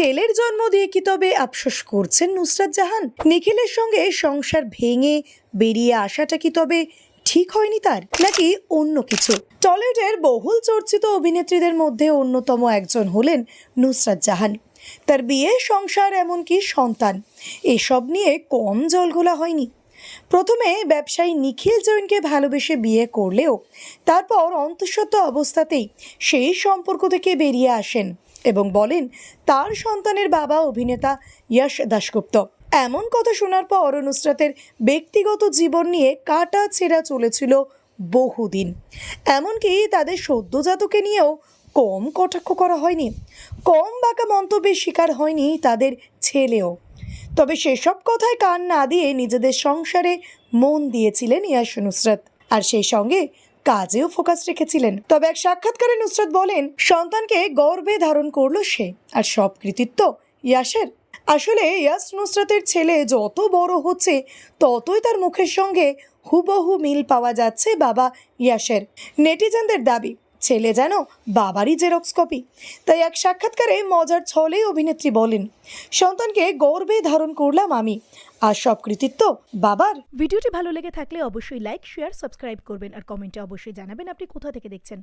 ছেলের জন্ম দিয়ে কি তবে আফসোস করছেন নুসরাত জাহান? নিখিলের সঙ্গে সংসার ভেঙে বেরিয়ে আসাটা কি তবে ঠিক হয়নি তার, নাকি অন্য কিছু? টলিউডের বহুল চর্চিত অভিনেত্রীদের মধ্যে অন্যতম একজন হলেন নুসরাত জাহান। তার বিয়ে, সংসার, এমনকি সন্তান, এসব নিয়ে কম জলঘোলা হয়নি। প্রথমে ব্যবসায়ী নিখিল জৈনকে ভালোবেসে বিয়ে করলেও তারপর অন্তঃসত্ত্বা অবস্থাতেই সেই সম্পর্ক থেকে বেরিয়ে আসেন এবং বলেন তার সন্তানের বাবা অভিনেতা যশ দাশগুপ্ত। এমন কথা শোনার পর নুসরাতের ব্যক্তিগত জীবন নিয়ে কাটা ছেঁড়া চলেছিল বহুদিন। এমনকি তাদের সদ্যজাতকে নিয়েও কম কটাক্ষ করা হয়নি, কম বাঁকা মন্তব্যের শিকার হয়নি তাদের ছেলেও। তবে সেসব কথায় কান না দিয়ে নিজেদের সংসারে মন দিয়েছিলেন ইয়াশ নুসরাত, আর সেই সঙ্গে কাজেও ফোকাস রেখেছিলেন। তবে এক সাক্ষাৎকারে নুসরাত বলেন সন্তানকে গর্ভে ধারণ করলো সে, আর সব কৃতিত্ব ইয়াশের। আসলে ইয়াশ নুসরাতের ছেলে যত বড় হচ্ছে ততই তার মুখের সঙ্গে হুবহু মিল পাওয়া যাচ্ছে বাবা ইয়াশের। নেটিজেনদের দাবি ছেলে যেন বাবারই জেরক্স কপি। তাই এক সাক্ষাৎকারে মজার ছলে অভিনেত্রী বলেন সন্তানকে গর্ভে ধারণ করলাম আমি, আর সব কৃতিত্ব বাবার। ভিডিওটি ভালো লেগে থাকলে অবশ্যই লাইক, শেয়ার, সাবস্ক্রাইব করবেন আর কমেন্টে অবশ্যই জানাবেন আপনি কোথা থেকে দেখছেন।